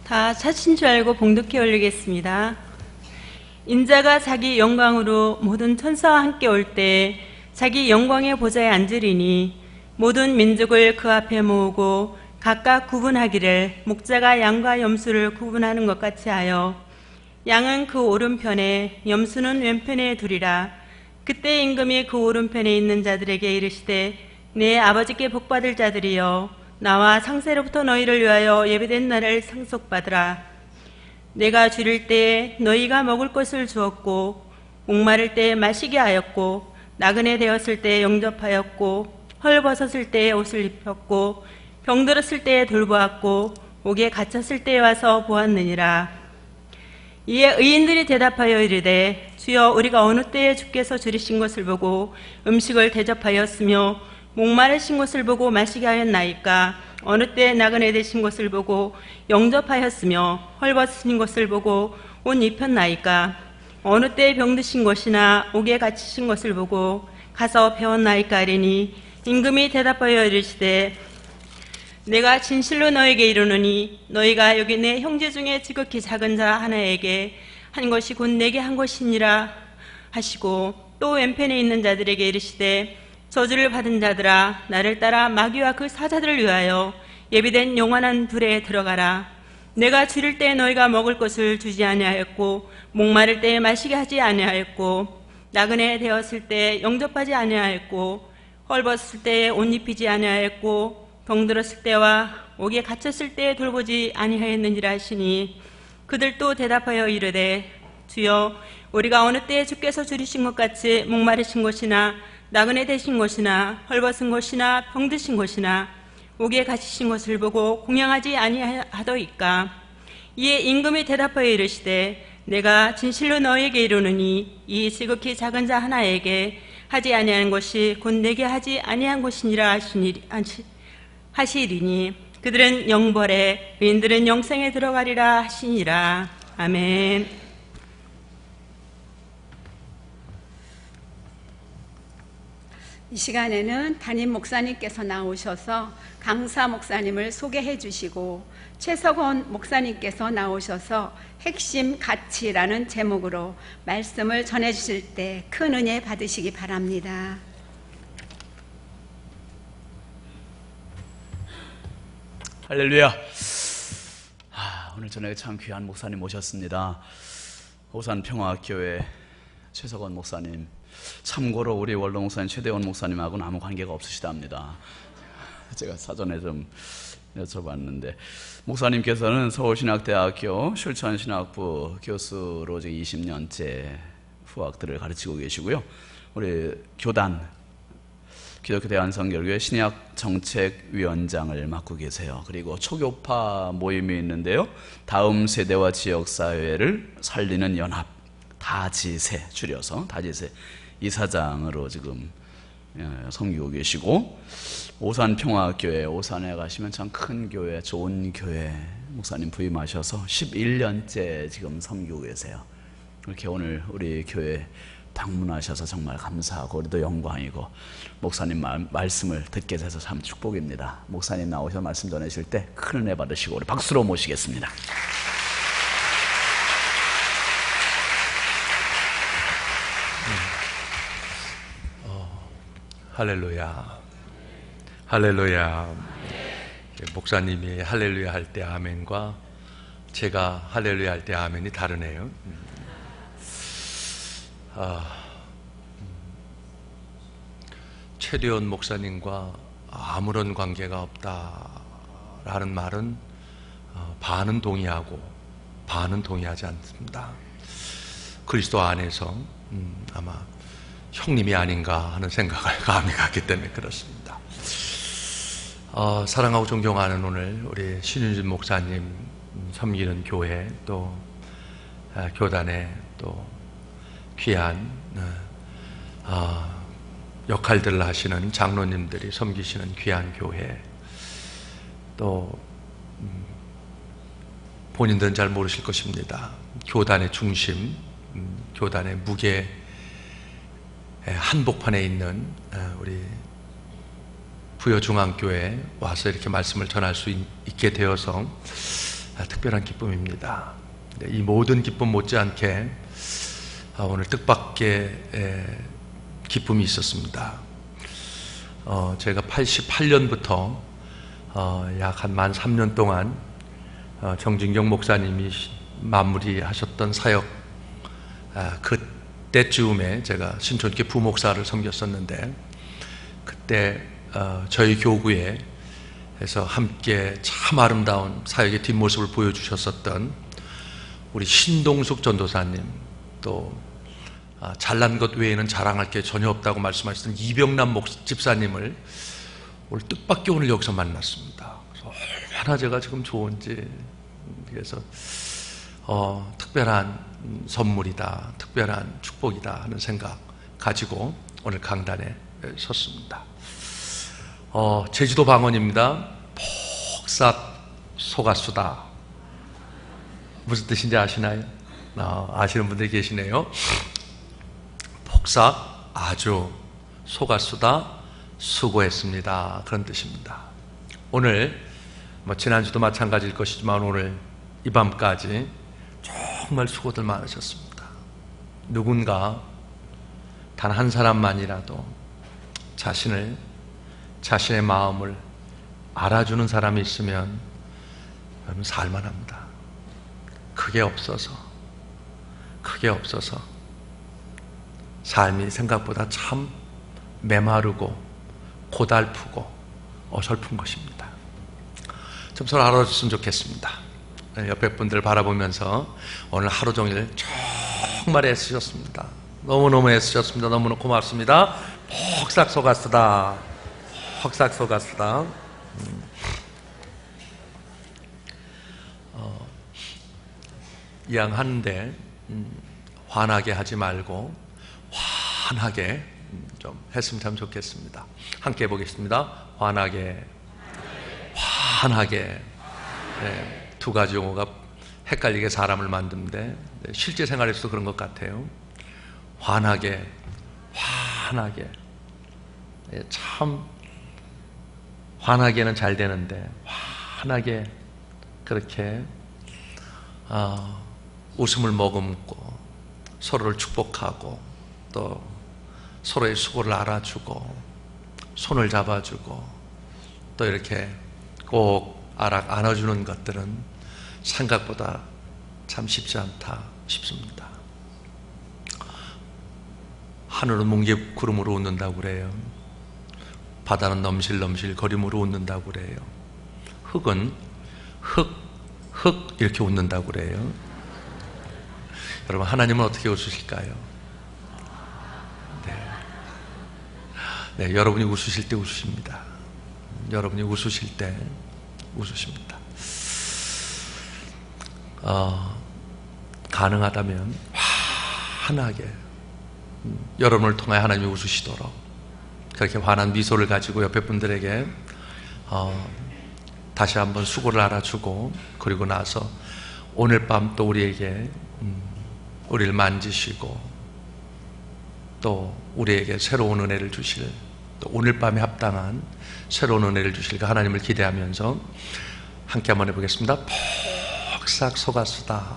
다 차신 줄 알고 봉독해 올리겠습니다. 인자가 자기 영광으로 모든 천사와 함께 올 때 자기 영광의 보좌에 앉으리니 모든 민족을 그 앞에 모으고 각각 구분하기를 목자가 양과 염소를 구분하는 것 같이 하여 양은 그 오른편에 염소는 왼편에 두리라. 그때 임금이 그 오른편에 있는 자들에게 이르시되 내 아버지께 복받을 자들이여 나와 창세로부터 너희를 위하여 예배된 날을 상속받으라. 내가 줄일 때에 너희가 먹을 것을 주었고 목마를 때에 마시게 하였고 나그네 되었을 때에 영접하였고 헐벗었을 때에 옷을 입혔고 병들었을 때에 돌보았고 옥에 갇혔을 때에 와서 보았느니라. 이에 의인들이 대답하여 이르되 주여 우리가 어느 때에 주께서 줄이신 것을 보고 음식을 대접하였으며 목마르신 것을 보고 마시게 하였나이까? 어느 때에 나그네 되신 것을 보고 영접하였으며 헐벗으신 것을 보고 옷 입혔나이까? 어느 때에 병드신 것이나 옥에 갇히신 것을 보고 가서 배웠나이까 하리니 임금이 대답하여 이르시되 내가 진실로 너에게 이르노니 너희가 여기 내 형제 중에 지극히 작은 자 하나에게 한 것이 곧 내게 한 것이니라 하시고 또 왼편에 있는 자들에게 이르시되 저주를 받은 자들아 나를 따라 마귀와 그 사자들을 위하여 예비된 영원한 불에 들어가라. 내가 줄일 때에 너희가 먹을 것을 주지 아니하였고 목마를 때에 마시게 하지 아니하였고 나그네 되었을 때 영접하지 아니하였고 헐벗을 때에 옷 입히지 아니하였고 병들었을 때와 옥에 갇혔을 때에 돌보지 아니하였느니라 하시니 그들 또 대답하여 이르되 주여 우리가 어느 때에 주께서 줄이신 것 같이 목마르신 것이나 나그네 되신 것이나 헐벗은 것이나 병드신 것이나 옥에 갇히신 것을 보고 공양하지 아니하더이까? 이에 임금이 대답하여 이르시되 내가 진실로 너에게 이르노니 이 지극히 작은 자 하나에게 하지 아니한 것이 곧 내게 하지 아니한 것이니라 하시리니 그들은 영벌에 의인들은 영생에 들어가리라 하시니라. 아멘. 이 시간에는 담임 목사님께서 나오셔서 강사 목사님을 소개해 주시고 최석원 목사님께서 나오셔서 핵심 가치라는 제목으로 말씀을 전해 주실 때 큰 은혜 받으시기 바랍니다. 할렐루야. 오늘 저녁에 참 귀한 목사님 모셨습니다. 오산평화교회 최석원 목사님. 참고로 우리 원로 목사님 최대원 목사님하고는 아무 관계가 없으시답니다. 제가 사전에 좀 여쭤봤는데 목사님께서는 서울신학대학교 실천신학부 교수로 지금 20년째 후학들을 가르치고 계시고요. 우리 교단 기독교 대한성결교회 신약정책위원장을 맡고 계세요. 그리고 초교파 모임이 있는데요. 다음 세대와 지역사회를 살리는 연합, 다지세, 줄여서 다지세 이사장으로 지금 섬기고 계시고, 오산평화교회, 오산에 가시면 참 큰 교회, 좋은 교회 목사님 부임하셔서 11년째 지금 섬기고 계세요. 이렇게 오늘 우리 교회 방문하셔서 정말 감사하고 우리도 영광이고, 목사님 말씀을 듣게 돼서 참 축복입니다. 목사님 나오셔서 말씀 전해주실 때 큰 은혜 받으시고 우리 박수로 모시겠습니다. 할렐루야, 할렐루야. 목사님이 할렐루야 할 때 아멘과 제가 할렐루야 할 때 아멘이 다르네요. 최대원 목사님과 아무런 관계가 없다라는 말은 반은 동의하고 반은 동의하지 않습니다. 그리스도 안에서 아마 형님이 아닌가 하는 생각을 감히 갖기 때문에 그렇습니다. 사랑하고 존경하는 오늘 우리 신윤진 목사님 섬기는 교회, 또 교단의 또 귀한 역할들을 하시는 장로님들이 섬기시는 귀한 교회, 또 본인들은 잘 모르실 것입니다. 교단의 중심, 교단의 무게 한복판에 있는 우리 부여중앙교회에 와서 이렇게 말씀을 전할 수 있게 되어서 특별한 기쁨입니다. 이 모든 기쁨 못지않게 오늘 뜻밖의 기쁨이 있었습니다. 제가 88년부터 약 한 만 3년 동안 정진경 목사님이 마무리하셨던 사역, 그때쯤에 제가 신촌교회 부목사를 섬겼었는데, 그때 저희 교구에서 함께 참 아름다운 사역의 뒷모습을 보여주셨었던 우리 신동숙 전도사님, 또 잘난 것 외에는 자랑할 게 전혀 없다고 말씀하셨던 이병남 집사님을 오늘 뜻밖의 오늘 여기서 만났습니다. 그래서 얼마나 제가 지금 좋은지, 그래서 특별한 선물이다, 특별한 축복이다 하는 생각 가지고 오늘 강단에 섰습니다. 제주도 방언입니다. 폭삭 속았수다. 무슨 뜻인지 아시나요? 아시는 분들이 계시네요. 폭삭 아주 속았수다, 수고했습니다, 그런 뜻입니다. 오늘 지난주도 마찬가지일 것이지만 오늘 이 밤까지 정말 수고들 많으셨습니다. 누군가 단 한 사람만이라도 자신의 마음을 알아주는 사람이 있으면 여러분 살만합니다. 그게 없어서 삶이 생각보다 참 메마르고 고달프고 어설픈 것입니다. 좀 서로 알아줬으면 좋겠습니다. 옆에 분들 바라보면서 오늘 하루 종일 정말 애쓰셨습니다. 너무너무 애쓰셨습니다. 너무너무 고맙습니다. 폭삭 속았으다. 폭삭 속았으다. 이양하는데 화나게 하지 말고 환하게 좀 했으면 참 좋겠습니다. 함께 해보겠습니다. 환하게. 네, 두 가지 용어가 헷갈리게 사람을 만드는데 실제 생활에서도 그런 것 같아요. 환하게. 참 환하게는 잘 되는데 환하게 그렇게 웃음을 머금고 서로를 축복하고 또 서로의 수고를 알아주고 손을 잡아주고 또 이렇게 꼭 안아주는 것들은 생각보다 참 쉽지 않다 싶습니다. 하늘은 뭉게 구름으로 웃는다고 그래요. 바다는 넘실넘실 거림으로 웃는다고 그래요. 흙은 흙 이렇게 웃는다고 그래요. 여러분, 하나님은 어떻게 웃으실까요? 네, 여러분이 웃으실 때 웃으십니다. 여러분이 웃으실 때 웃으십니다. 가능하다면 환하게 여러분을 통해 하나님이 웃으시도록 그렇게 환한 미소를 가지고 옆에 분들에게 다시 한번 수고를 알아주고, 그리고 나서 오늘 밤 또 우리에게 우리를 만지시고 또 우리에게 새로운 은혜를 주실, 또 오늘 밤에 합당한 새로운 은혜를 주실 그 하나님을 기대하면서 함께 한번 해보겠습니다. 폭삭 속았수다.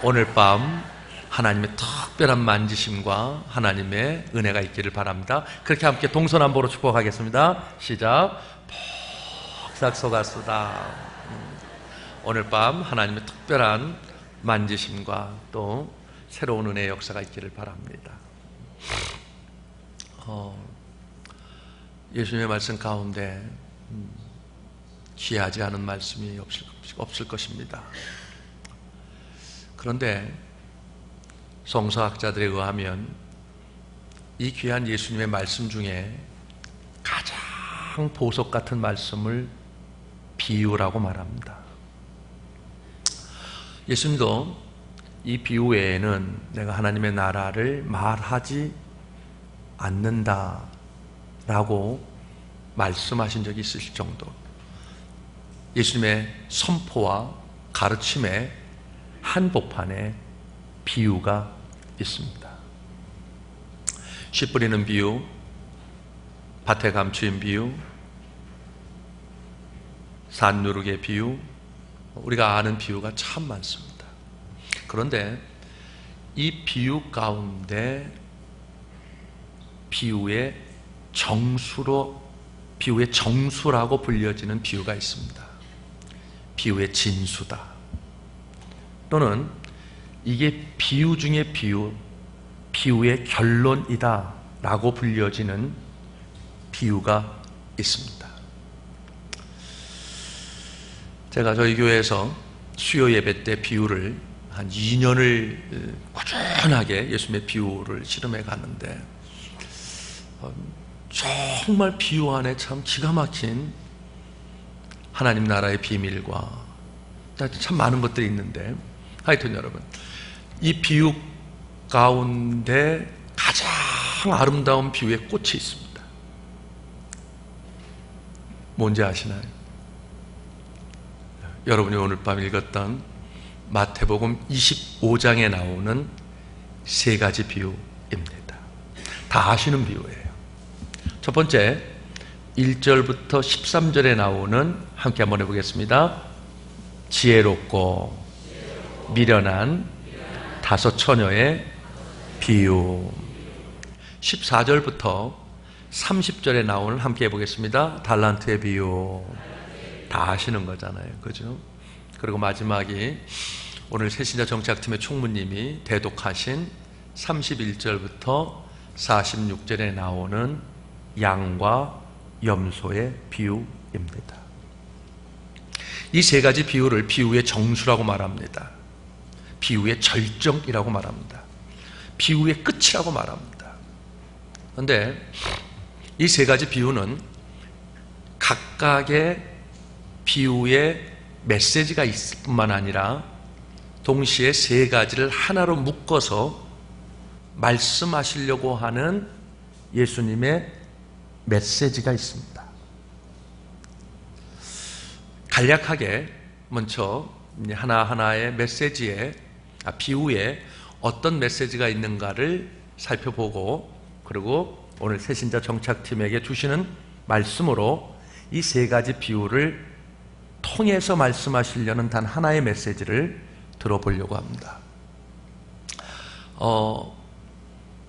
오늘 밤 하나님의 특별한 만지심과 하나님의 은혜가 있기를 바랍니다. 그렇게 함께 동서남북으로 축복하겠습니다. 시작. 폭삭 속았수다. 오늘 밤 하나님의 특별한 만지심과 또 새로운 은혜의 역사가 있기를 바랍니다. 예수님의 말씀 가운데 귀하지 않은 말씀이 없을 것입니다. 그런데 성서학자들에 의하면 이 귀한 예수님의 말씀 중에 가장 보석 같은 말씀을 비유라고 말합니다. 예수님도 이 비유 외에는 내가 하나님의 나라를 말하지 않는다라고 말씀하신 적이 있으실 정도, 예수님의 선포와 가르침의 한복판에 비유가 있습니다. 씨 뿌리는 비유, 밭에 감추인 비유, 산누룩의 비유, 우리가 아는 비유가 참 많습니다. 그런데 이 비유 가운데 비유의 정수라고 불려지는 비유가 있습니다. 비유의 진수다. 또는 이게 비유 중의 비유의 결론이다 라고 불려지는 비유가 있습니다. 제가 저희 교회에서 수요 예배 때 비유를 한 2년을 꾸준하게 예수님의 비유를 실험해 갔는데 정말 비유 안에 참 기가 막힌 하나님 나라의 비밀과 참 많은 것들이 있는데, 하여튼 여러분, 이 비유 가운데 가장 아름다운 비유의 꽃이 있습니다. 뭔지 아시나요? 여러분이 오늘 밤 읽었던 마태복음 25장에 나오는 세 가지 비유입니다. 다 아시는 비유예요. 첫 번째, 1절부터 13절에 나오는, 함께 한번 해보겠습니다. 지혜롭고 미련한 5 처녀의 비유. 14절부터 30절에 나오는, 함께 해보겠습니다. 달란트의 비유. 다 아시는 거잖아요, 그죠? 그리고 마지막이 오늘 새신자 정착팀의 총무님이 대독하신 31절부터 46절에 나오는 양과 염소의 비유입니다. 이 세 가지 비유를 비유의 정수라고 말합니다. 비유의 절정이라고 말합니다. 비유의 끝이라고 말합니다. 그런데 이 세 가지 비유는 각각의 비유의 메시지가 있을 뿐만 아니라 동시에 세 가지를 하나로 묶어서 말씀하시려고 하는 예수님의 메시지가 있습니다. 간략하게 먼저 하나하나의 메시지에, 비유에 어떤 메시지가 있는가를 살펴보고, 그리고 오늘 새신자 정착팀에게 주시는 말씀으로 이 세 가지 비유를 통해서 말씀하시려는 단 하나의 메시지를 들어보려고 합니다.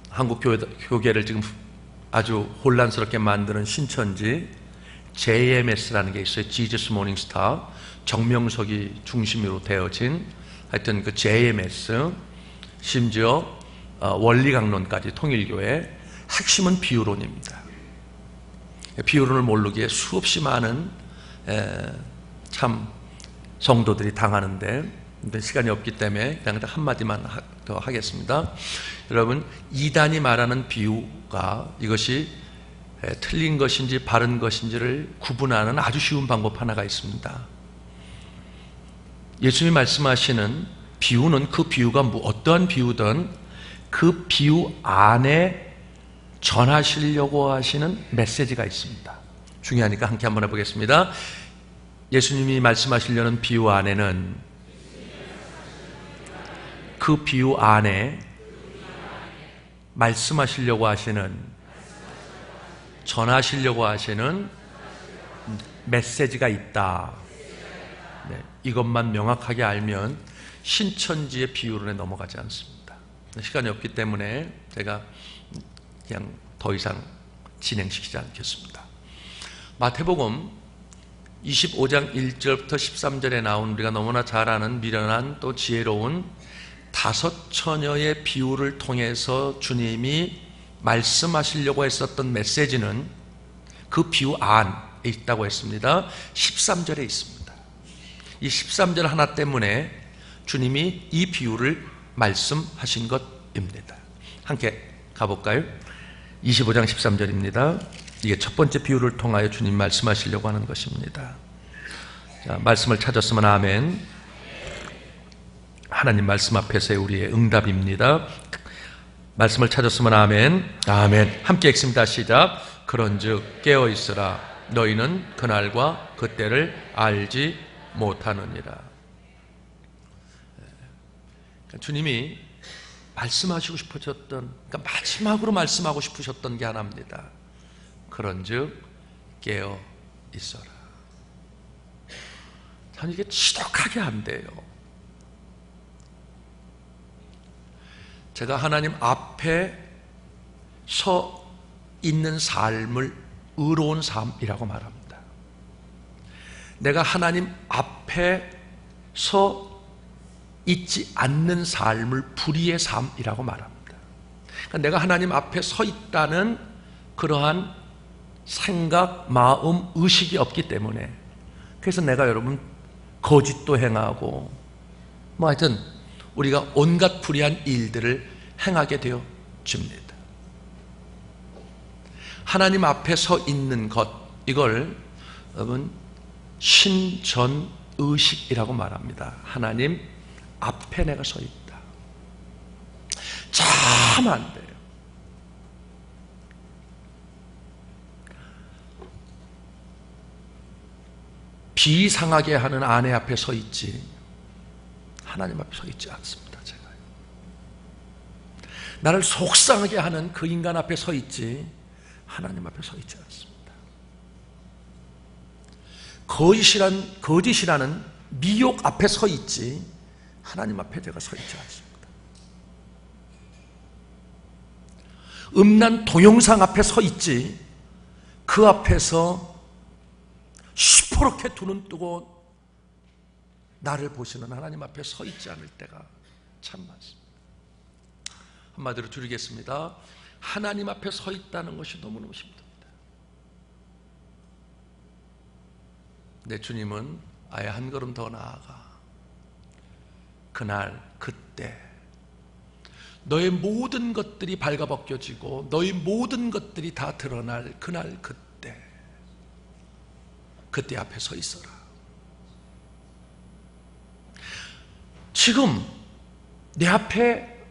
한국 교계를 지금 아주 혼란스럽게 만드는 신천지 JMS라는 게 있어요. Jesus Morning Star. 정명석이 중심으로 되어진 하여튼 그 JMS, 심지어 원리강론까지 통일교회, 핵심은 비유론입니다. 비유론을 모르기에 수없이 많은 참 성도들이 당하는데, 시간이 없기 때문에 그냥 한마디만 더 하겠습니다. 여러분, 이단이 말하는 비유가 이것이 틀린 것인지 바른 것인지를 구분하는 아주 쉬운 방법 하나가 있습니다. 예수님이 말씀하시는 비유는, 그 비유가 어떠한 비유든 그 비유 안에 전하시려고 하시는 메시지가 있습니다. 중요하니까 함께 한번 해보겠습니다. 예수님이 말씀하시려는 비유 안에는, 그 비유 안에 말씀하시려고 하시는, 전하시려고 하시는 메시지가 있다. 네, 이것만 명확하게 알면 신천지의 비유론에 넘어가지 않습니다. 시간이 없기 때문에 제가 그냥 더 이상 진행시키지 않겠습니다. 마태복음 25장 1절부터 13절에 나온 우리가 너무나 잘 아는 미련한 또 지혜로운 5 처녀의 비유를 통해서 주님이 말씀하시려고 했었던 메시지는 그 비유 안에 있다고 했습니다. 13절에 있습니다. 이 13절 하나 때문에 주님이 이 비유를 말씀하신 것입니다. 함께 가볼까요? 25장 13절입니다. 이게 첫 번째 비유를 통하여 주님 말씀하시려고 하는 것입니다. 자, 말씀을 찾았으면 아멘. 하나님 말씀 앞에서의 우리의 응답입니다. 말씀을 찾았으면 아멘. 아멘. 함께 읽습니다. 시작. 그런즉 깨어있으라. 너희는 그날과 그때를 알지 못하느니라. 주님이 말씀하시고 싶으셨던, 그러니까 마지막으로 말씀하고 싶으셨던 게 하나입니다. 그런즉 깨어 있어라. 참 이게 지독하게 안 돼요. 제가 하나님 앞에 서 있는 삶을 의로운 삶이라고 말합니다. 내가 하나님 앞에 서 있지 않는 삶을 불의의 삶이라고 말합니다. 그러니까 내가 하나님 앞에 서 있다는 그러한 생각, 마음, 의식이 없기 때문에, 그래서 내가 여러분 거짓도 행하고 뭐 하여튼 우리가 온갖 불의한 일들을 행하게 되어집니다. 하나님 앞에 서 있는 것, 이걸 여러분 신전의식이라고 말합니다. 하나님 앞에 내가 서 있다. 참 안 돼요. 비상하게 하는 아내 앞에 서 있지 하나님 앞에 서 있지 않습니다. 제가 나를 속상하게 하는 그 인간 앞에 서 있지 하나님 앞에 서 있지 않습니다. 거짓이라는 미혹 앞에 서 있지 하나님 앞에 제가 서 있지 않습니다. 음란 동영상 앞에 서 있지 그 앞에서 시퍼렇게 두 눈 뜨고 나를 보시는 하나님 앞에 서 있지 않을 때가 참 많습니다. 한마디로 줄이겠습니다. 하나님 앞에 서 있다는 것이 너무너무 힘듭니다. 내 주님은 아예 한 걸음 더 나아가 그날 그때 너의 모든 것들이 발가벗겨지고 너의 모든 것들이 다 드러날 그날 그때 앞에 서 있어라. 지금 내 앞에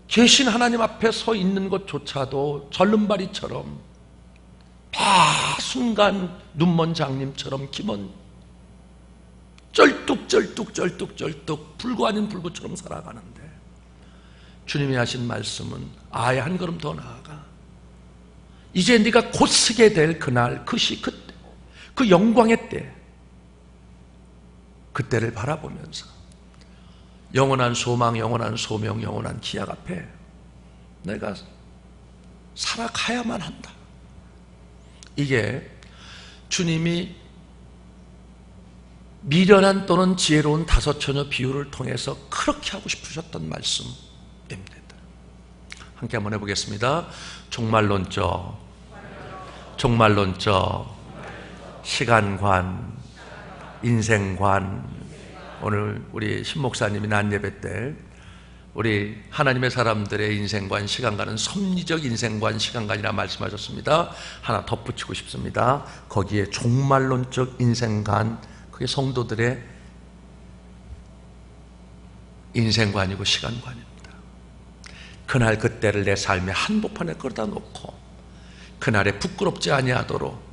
계신 하나님 앞에 서 있는 것조차도 절름발이처럼 순간 눈먼 장님처럼 김은 쩔뚝 불구 아닌 불구처럼 살아가는데 주님이 하신 말씀은 아예 한 걸음 더 나아가 이제 네가 곧 서게 될 그날 그때 그 영광의 때 그때를 바라보면서 영원한 소망, 영원한 소명, 영원한 기약 앞에 내가 살아가야만 한다. 이게 주님이 미련한 또는 지혜로운 다섯 처녀 비유를 통해서 그렇게 하고 싶으셨던 말씀입니다. 함께 한번 해보겠습니다. 종말론적, 시간관, 인생관. 오늘 우리 신목사님이 낮 예배 때 우리 하나님의 사람들의 인생관, 시간관은 섭리적 인생관, 시간관이라 말씀하셨습니다. 하나 덧붙이고 싶습니다. 거기에 종말론적 인생관, 그게 성도들의 인생관이고 시간관입니다. 그날 그때를 내 삶의 한복판에 끌어다 놓고 그날에 부끄럽지 아니하도록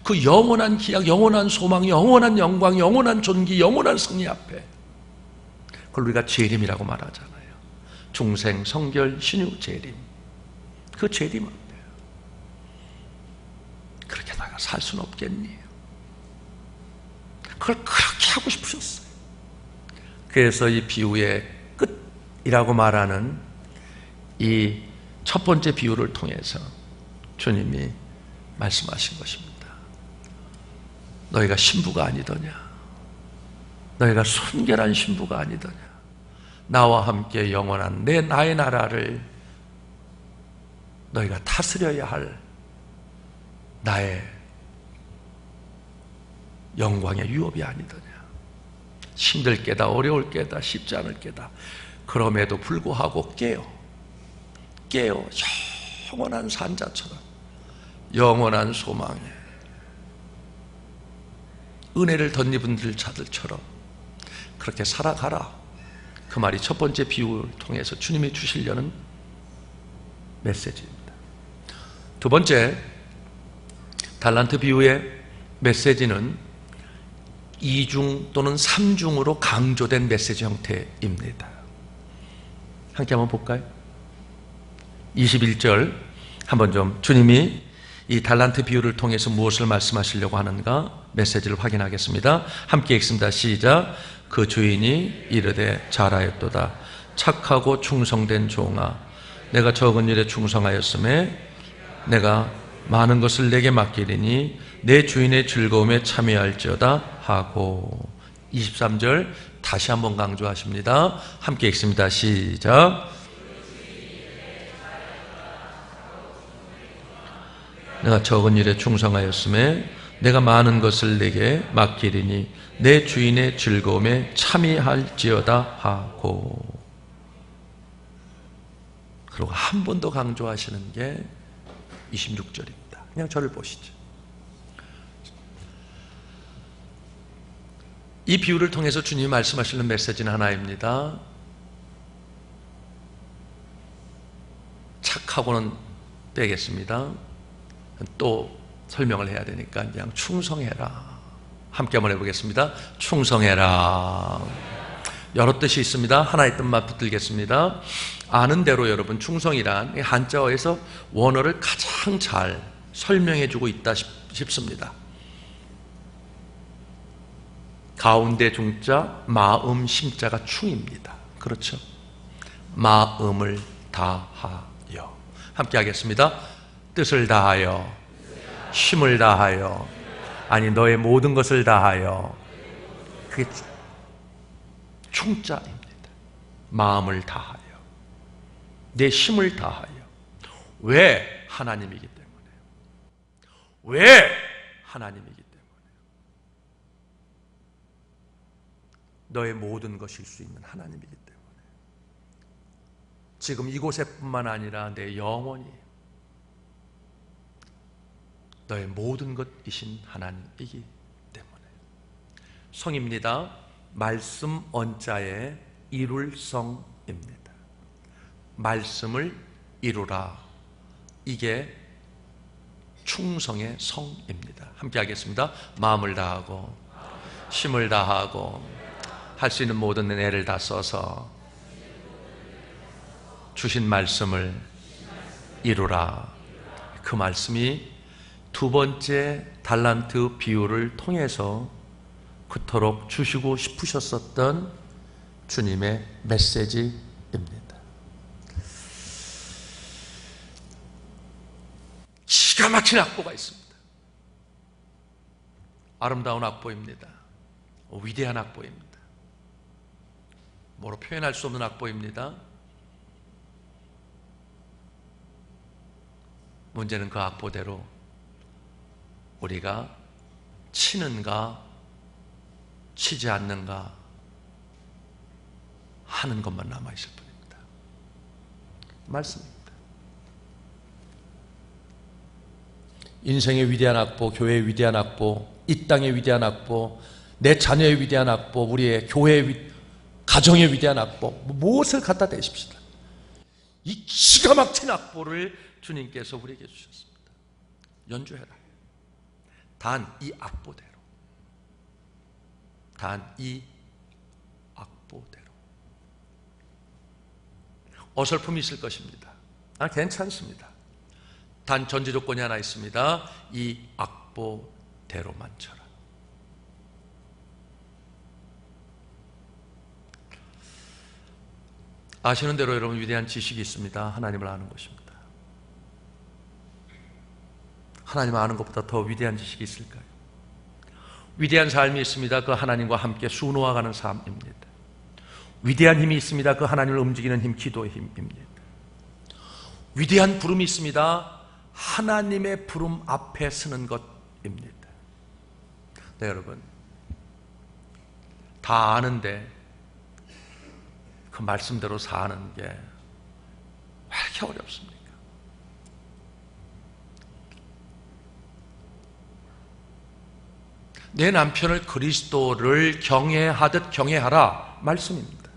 그 영원한 기약, 영원한 소망, 영원한 영광, 영원한 존귀, 영원한 승리 앞에 그걸 우리가 재림이라고 말하잖아요. 중생, 성결, 신유, 재림. 그 재림 앞에 그렇게 내가 살 수는 없겠니? 그걸 그렇게 하고 싶으셨어요. 그래서 이 비유의 끝이라고 말하는 이 첫 번째 비유를 통해서 주님이 말씀하신 것입니다. 너희가 신부가 아니더냐? 너희가 순결한 신부가 아니더냐? 나와 함께 영원한 나의 나라를 너희가 다스려야 할 나의 영광의 유업이 아니더냐? 힘들 게다, 어려울 게다, 쉽지 않을 게다. 그럼에도 불구하고 깨어 영원한 산자처럼 영원한 소망에 은혜를 덧입은 자들처럼 그렇게 살아가라. 그 말이 첫 번째 비유를 통해서 주님이 주시려는 메시지입니다. 두 번째 달란트 비유의 메시지는 이중 또는 삼중으로 강조된 메시지 형태입니다. 함께 한번 볼까요? 21절 한번 좀 주님이 이 달란트 비유를 통해서 무엇을 말씀하시려고 하는가 메시지를 확인하겠습니다. 함께 읽습니다. 시작. 그 주인이 이르되 잘하였도다. 착하고 충성된 종아, 내가 적은 일에 충성하였음에 내가 많은 것을 내게 맡기리니 내 주인의 즐거움에 참여할지어다 하고. 23절 다시 한번 강조하십니다. 함께 읽습니다. 시작. 내가 적은 일에 충성하였음에 내가 많은 것을 내게 맡기리니 내 주인의 즐거움에 참여할지어다 하고. 그리고 한 번 더 강조하시는 게 26절입니다. 그냥 저를 보시죠. 이 비유를 통해서 주님이 말씀하시는 메시지는 하나입니다. 착하고는 빼겠습니다. 또 설명을 해야 되니까 그냥 충성해라. 함께 한번 해보겠습니다. 충성해라. 여러 뜻이 있습니다. 하나의 뜻만 붙들겠습니다. 아는 대로 여러분, 충성이란 한자어에서 원어를 가장 잘 설명해주고 있다 싶습니다. 가운데 중자, 마음, 심자가 충입니다. 그렇죠? 마음을 다하여. 함께 하겠습니다. 뜻을 다하여, 힘을 다하여, 아니 너의 모든 것을 다하여. 그게 충자입니다. 마음을 다하여, 내 힘을 다하여. 왜? 하나님이기 때문에. 왜? 하나님이기 때문에. 너의 모든 것일 수 있는 하나님이기 때문에. 지금 이곳에뿐만 아니라 내 영원히 너의 모든 것이신 하나님이기 때문에. 성입니다. 말씀 언자의 이룰성입니다. 말씀을 이루라. 이게 충성의 성입니다. 함께 하겠습니다. 마음을 다하고, 힘을 다하고, 할 수 있는 모든 애를 다 써서 주신 말씀을 이루라. 그 말씀이 두 번째 달란트 비유를 통해서 그토록 주시고 싶으셨었던 주님의 메시지입니다. 기가 막힌 악보가 있습니다. 아름다운 악보입니다. 위대한 악보입니다. 뭐로 표현할 수 없는 악보입니다. 문제는 그 악보대로 우리가 치는가 치지 않는가 하는 것만 남아있을 뿐입니다. 말씀입니다. 인생의 위대한 악보, 교회의 위대한 악보, 이 땅의 위대한 악보, 내 자녀의 위대한 악보, 우리의 교회의 가정의 위대한 악보, 무엇을 갖다 대십시다. 이 기가 막힌 악보를 주님께서 우리에게 주셨습니다. 연주해라. 단 이 악보대로, 단 이 악보대로. 어설픔이 있을 것입니다. 괜찮습니다. 단 전제 조건이 하나 있습니다. 이 악보대로만 쳐라. 아시는 대로 여러분, 위대한 지식이 있습니다. 하나님을 아는 것입니다. 하나님을 아는 것보다 더 위대한 지식이 있을까요? 위대한 삶이 있습니다. 그 하나님과 함께 수놓아가는 삶입니다. 위대한 힘이 있습니다. 그 하나님을 움직이는 힘, 기도의 힘입니다. 위대한 부름이 있습니다. 하나님의 부름 앞에 서는 것입니다. 네, 여러분, 다 아는데 그 말씀대로 사는 게 왜 이렇게 어렵습니까? 내 남편을 그리스도를 경외하듯 경외하라. 말씀입니다.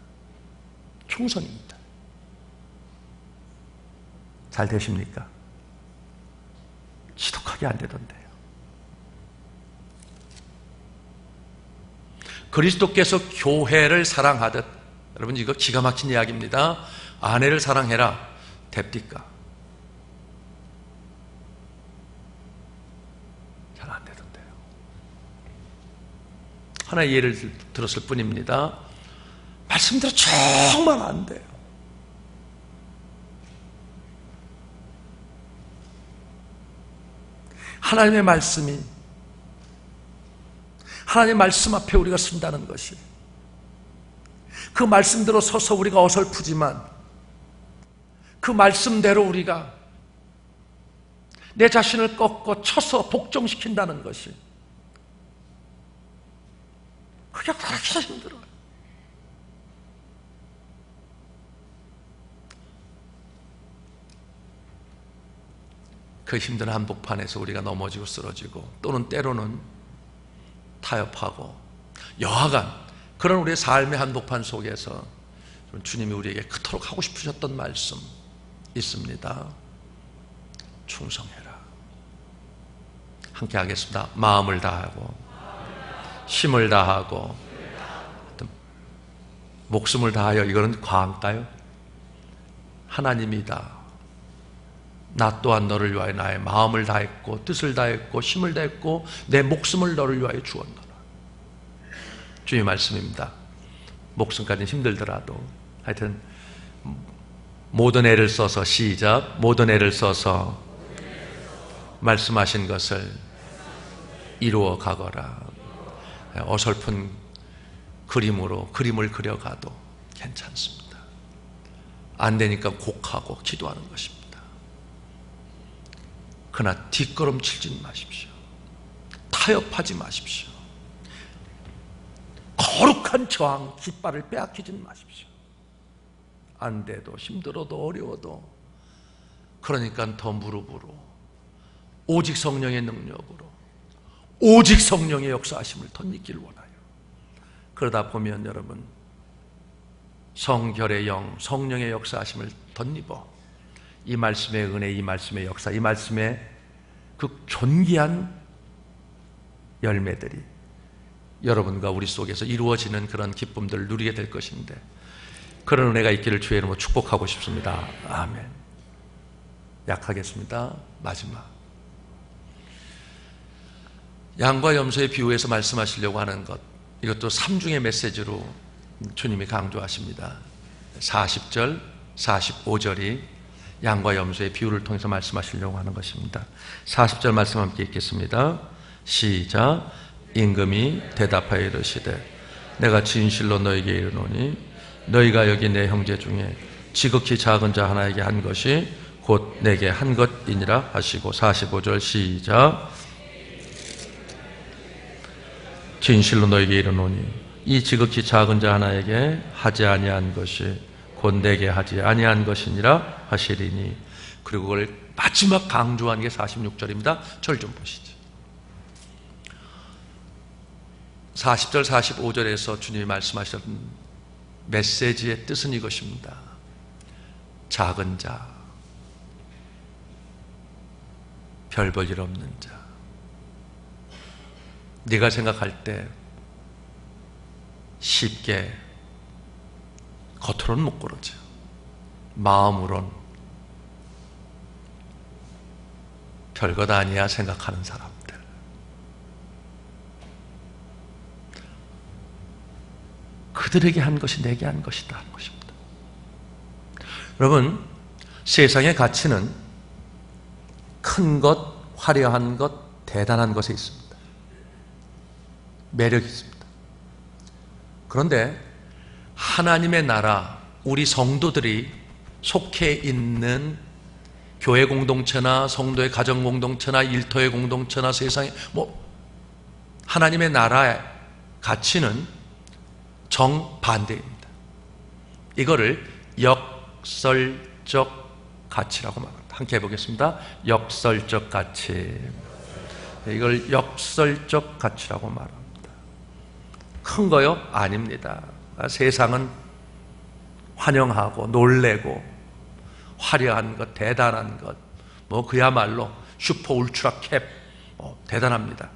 충성입니다. 잘 되십니까? 지독하게 안 되던데요. 그리스도께서 교회를 사랑하듯, 여러분 이거 기가 막힌 이야기입니다. 아내를 사랑해라. 됩니까? 하나의 예를 들었을 뿐입니다. 말씀대로 정말 안 돼요. 하나님의 말씀이, 하나님의 말씀 앞에 우리가 쓴다는 것이, 그 말씀대로 서서 우리가 어설프지만 그 말씀대로 우리가 내 자신을 꺾고 쳐서 복종시킨다는 것이, 그게 그렇게 힘들어요. 그 힘든 한복판에서 우리가 넘어지고 쓰러지고, 또는 때로는 타협하고, 여하간 그런 우리의 삶의 한복판 속에서 주님이 우리에게 그토록 하고 싶으셨던 말씀 있습니다. 충성해라. 함께 하겠습니다. 마음을 다하고, 힘을 다하고, 목숨을 다하여, 이거는 과한가요? 하나님이다. 나 또한 너를 위하여 나의 마음을 다했고, 뜻을 다했고, 힘을 다했고, 내 목숨을 너를 위하여 주었노라. 주의 말씀입니다. 목숨까지는 힘들더라도 하여튼 모든 애를 써서, 시작, 모든 애를 써서 말씀하신 것을 이루어 가거라. 어설픈 그림으로 그림을 그려가도 괜찮습니다. 안 되니까 곡하고 기도하는 것입니다. 그러나 뒷걸음치지 마십시오. 타협하지 마십시오. 거룩한 저항, 깃발을 빼앗기지 마십시오. 안 돼도, 힘들어도, 어려워도, 그러니까 더 무릎으로, 오직 성령의 능력으로, 오직 성령의 역사하심을 덧입기를 원하요. 그러다 보면 여러분, 성결의 영, 성령의 역사하심을 덧입어 이 말씀의 은혜, 이 말씀의 역사, 이 말씀의 그 존귀한 열매들이 여러분과 우리 속에서 이루어지는 그런 기쁨들을 누리게 될 것인데, 그런 은혜가 있기를 주의 이름으로 축복하고 싶습니다. 아멘. 약하겠습니다. 마지막, 양과 염소의 비유에서 말씀하시려고 하는 것, 이것도 삼중의 메시지로 주님이 강조하십니다. 40절, 45절이 양과 염소의 비유를 통해서 말씀하시려고 하는 것입니다. 40절 말씀 함께 읽겠습니다. 시작. 임금이 대답하여 이르시되 내가 진실로 너에게 이르노니 너희가 여기 내 형제 중에 지극히 작은 자 하나에게 한 것이 곧 내게 한 것이니라 하시고, 45절 시작. 진실로 너에게 이르노니 이 지극히 작은 자 하나에게 하지 아니한 것이 곧 내게 하지 아니한 것이니라 하시리니. 그리고 그걸 마지막 강조한 게 46절입니다. 절 좀 보시죠. 40절, 45절에서 주님이 말씀하셨던 메시지의 뜻은 이것입니다. 작은 자, 별 볼 일 없는 자, 네가 생각할 때 쉽게 겉으로는 못 그러죠. 마음으론 별것 아니야 생각하는 사람들, 그들에게 한 것이 내게 한 것이다 하는 것입니다. 여러분, 세상의 가치는 큰 것, 화려한 것, 대단한 것에 있습니다. 매력이 있습니다. 그런데 하나님의 나라, 우리 성도들이 속해 있는 교회 공동체나 성도의 가정 공동체나 일터의 공동체나 세상의 하나님의 나라의 가치는 정반대입니다. 이거를 역설적 가치라고 말합니다. 함께 해보겠습니다. 역설적 가치. 이걸 역설적 가치라고 말합니다. 큰 거요? 아닙니다. 세상은 환영하고 놀래고 화려한 것, 대단한 것, 그야말로 슈퍼 울트라 캡, 대단합니다.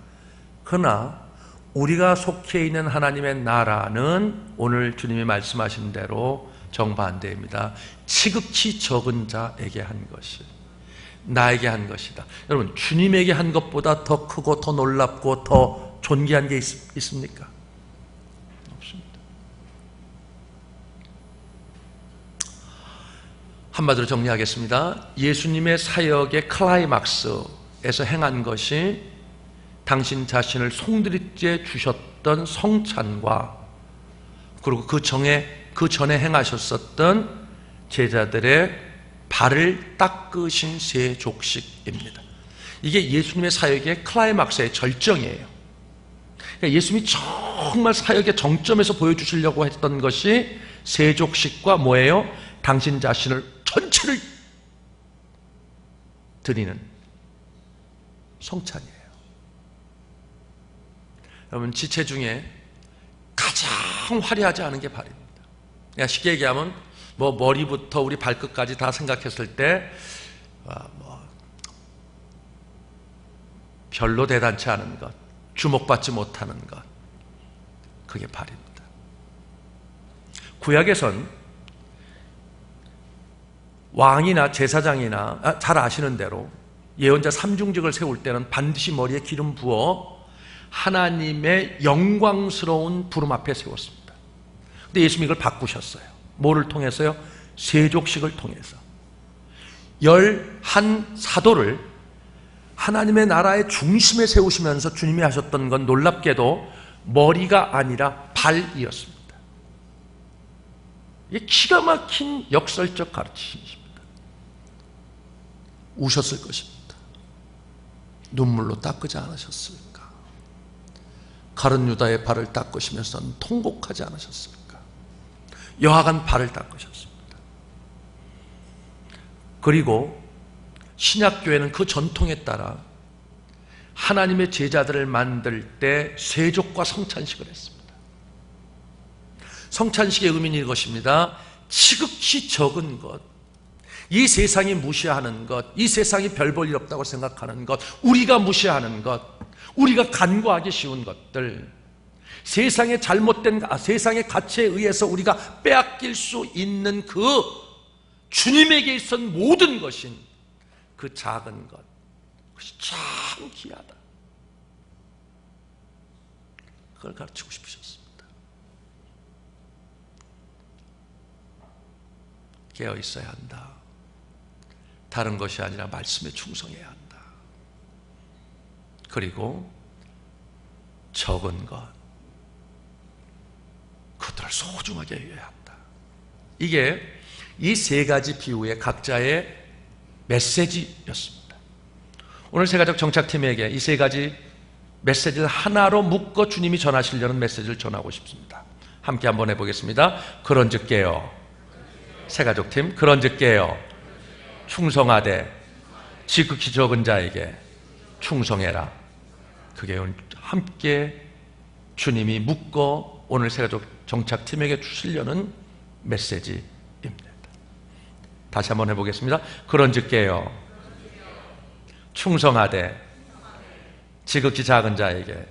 그러나 우리가 속해 있는 하나님의 나라는 오늘 주님이 말씀하신 대로 정반대입니다. 지극히 적은 자에게 한 것이 나에게 한 것이다. 여러분, 주님에게 한 것보다 더 크고 더 놀랍고 더 존귀한 게 있습니까? 한마디로 정리하겠습니다. 예수님의 사역의 클라이막스에서 행한 것이 당신 자신을 송두리째 주셨던 성찬과 그리고 그 전에 행하셨었던 제자들의 발을 닦으신 세족식입니다. 이게 예수님의 사역의 클라이막스의 절정이에요. 그러니까 예수님이 정말 사역의 정점에서 보여주시려고 했던 것이 세족식과 뭐예요? 당신 자신을 전체를 드리는 성찬이에요. 여러분, 지체 중에 가장 화려하지 않은 게 발입니다. 그냥 쉽게 얘기하면 뭐 머리부터 우리 발끝까지 다 생각했을 때 별로 대단치 않은 것, 주목받지 못하는 것, 그게 발입니다. 구약에선 왕이나 제사장이나 잘 아시는 대로 예언자 삼중직을 세울 때는 반드시 머리에 기름 부어 하나님의 영광스러운 부름 앞에 세웠습니다. 근데 예수님이 이걸 바꾸셨어요. 뭐를 통해서요? 세족식을 통해서. 11사도를 하나님의 나라의 중심에 세우시면서 주님이 하셨던 건 놀랍게도 머리가 아니라 발이었습니다. 이게 기가 막힌 역설적 가르침입니다. 우셨을 것입니다. 눈물로 닦지 않으셨을까? 가룟 유다의 발을 닦으시면서는 통곡하지 않으셨을까? 여하간 발을 닦으셨습니다. 그리고 신약교회는 그 전통에 따라 하나님의 제자들을 만들 때 세족과 성찬식을 했습니다. 성찬식의 의미는 이것입니다. 지극히 적은 것, 이 세상이 무시하는 것, 이 세상이 별 볼 일 없다고 생각하는 것, 우리가 무시하는 것, 우리가 간과하기 쉬운 것들, 세상의 세상의 가치에 의해서 우리가 빼앗길 수 있는 그 주님에게 있던 모든 것인 그 작은 것, 그것이 참 귀하다. 그걸 가르치고 싶으셨습니다. 깨어 있어야 한다. 다른 것이 아니라 말씀에 충성해야 한다. 그리고 적은 것, 그것들을 소중하게 여겨야 한다. 이게 이 세 가지 비유의 각자의 메시지였습니다. 오늘 세가족 정착팀에게 이 세 가지 메시지를 하나로 묶어 주님이 전하시려는 메시지를 전하고 싶습니다. 함께 한번 해보겠습니다. 그런즉 깨어, 세가족팀, 그런즉 깨어 충성하되 지극히 적은 자에게 충성해라. 그게 함께 주님이 묶어 오늘 세가족 정착팀에게 주시려는 메시지입니다. 다시 한번 해보겠습니다. 그런즉 깨어 충성하되 지극히 작은 자에게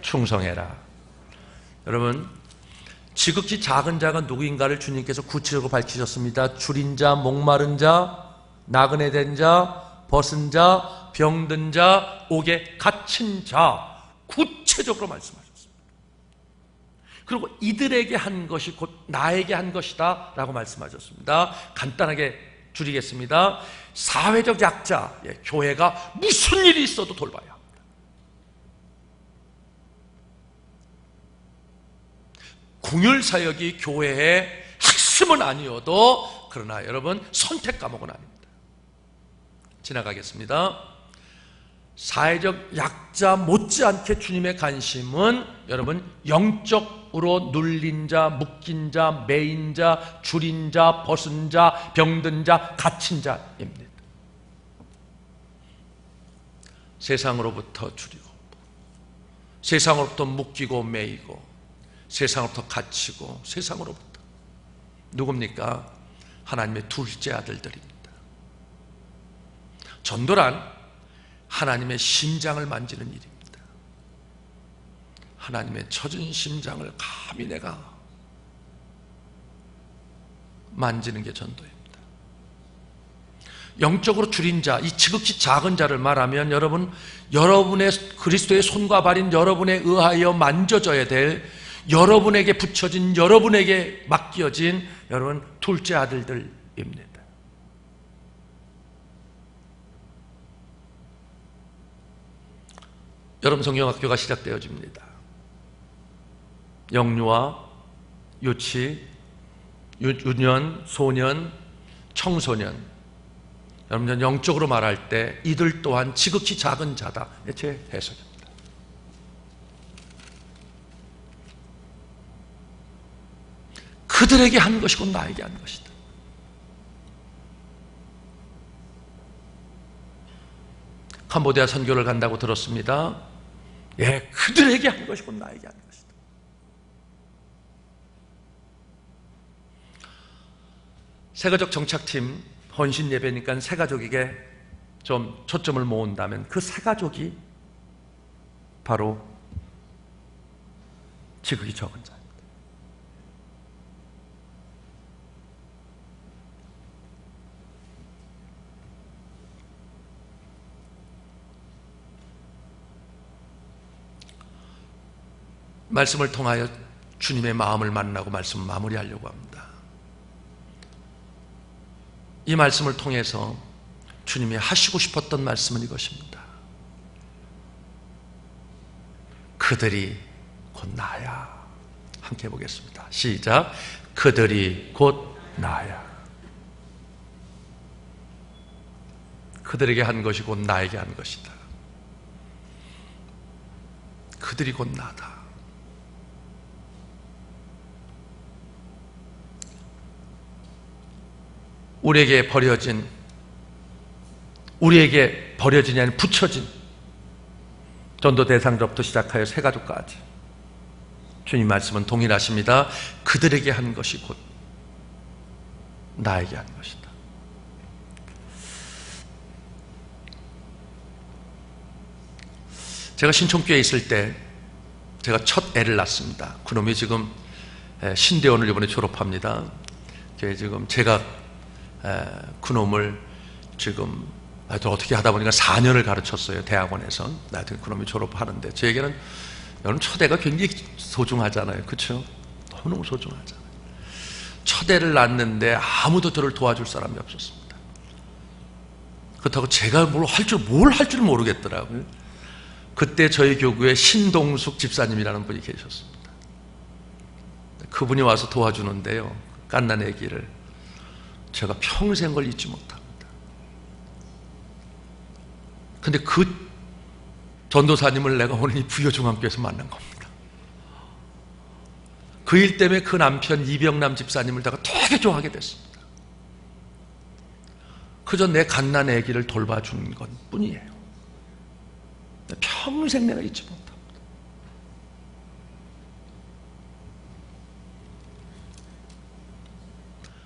충성해라. 여러분, 지극히 작은 자가 누구인가를 주님께서 구체적으로 밝히셨습니다. 줄인 자, 목마른 자, 나그네 된 자, 벗은 자, 병든 자, 옥에 갇힌 자, 구체적으로 말씀하셨습니다. 그리고 이들에게 한 것이 곧 나에게 한 것이다 라고 말씀하셨습니다. 간단하게 줄이겠습니다. 사회적 약자, 교회가 무슨 일이 있어도 돌봐야 합니다. 궁율사역이 교회의 핵심은 아니어도 그러나 여러분 선택 과목은 아닙니다. 지나가겠습니다. 사회적 약자 못지않게 주님의 관심은 여러분 영적으로 눌린 자, 묶인 자, 매인 자, 줄인 자, 벗은 자, 병든 자, 갇힌 자입니다. 세상으로부터 줄이고 세상으로부터 묶이고 매이고 세상으로부터 갇히고 세상으로부터 누굽니까? 하나님의 둘째 아들들입니다. 전도란 하나님의 심장을 만지는 일입니다. 하나님의 젖은 심장을 감히 내가 만지는 게 전도입니다. 영적으로 줄인 자, 이 지극히 작은 자를 말하면 여러분의 그리스도의 손과 발인 여러분에 의하여 만져져야 될 여러분에게 붙여진, 여러분에게 맡겨진 여러분 둘째 아들들입니다. 여러분 성경학교가 시작되어집니다. 영유아, 유치, 유년, 소년, 청소년. 여러분 영적으로 말할 때 이들 또한 지극히 작은 자다. 제 해석입니다. 그들에게 한 것이고 나에게 한 것이다. 캄보디아 선교를 간다고 들었습니다. 예, 그들에게 한 것이고 나에게 한 것이다. 세가족 정착팀 헌신 예배니까 세가족에게 좀 초점을 모은다면 그 세가족이 바로 지극히 적은 자입니다. 말씀을 통하여 주님의 마음을 만나고 말씀을 마무리하려고 합니다. 이 말씀을 통해서 주님이 하시고 싶었던 말씀은 이것입니다. 그들이 곧 나야. 함께 해보겠습니다. 시작. 그들이 곧 나야. 그들에게 한 것이 곧 나에게 한 것이다. 그들이 곧 나다. 우리에게 버려진, 우리에게 버려진이 아니라 붙여진 전도 대상자부터 시작하여 세가족까지 주님 말씀은 동일하십니다. 그들에게 한 것이 곧 나에게 한 것이다. 제가 신촌교회에 있을 때 제가 첫 애를 낳습니다. 그놈이 지금 신대원을 이번에 졸업합니다. 지금 제가 그놈을 지금 어떻게 하다 보니까 4년을 가르쳤어요. 대학원에서. 나한테 그놈이 졸업하는데 저에게는 여러분 첫 애가 굉장히 소중하잖아요. 그렇죠? 너무너무 소중하잖아요. 첫 애를 낳았는데 아무도 저를 도와줄 사람이 없었습니다. 그렇다고 제가 뭘 할 줄 모르겠더라고요. 그때 저희 교구에 신동숙 집사님이라는 분이 계셨습니다. 그분이 와서 도와주는데요. 갓난 아기를 제가 평생 걸 잊지 못합니다. 근데 그 전도사님을 내가 오늘 이 부여중앙교회에서 만난 겁니다. 그 일 때문에 그 남편 이병남 집사님을 내가 되게 좋아하게 됐습니다. 그저 내 갓난 아기를 돌봐준 것 뿐이에요. 평생 내가 잊지 못합니다.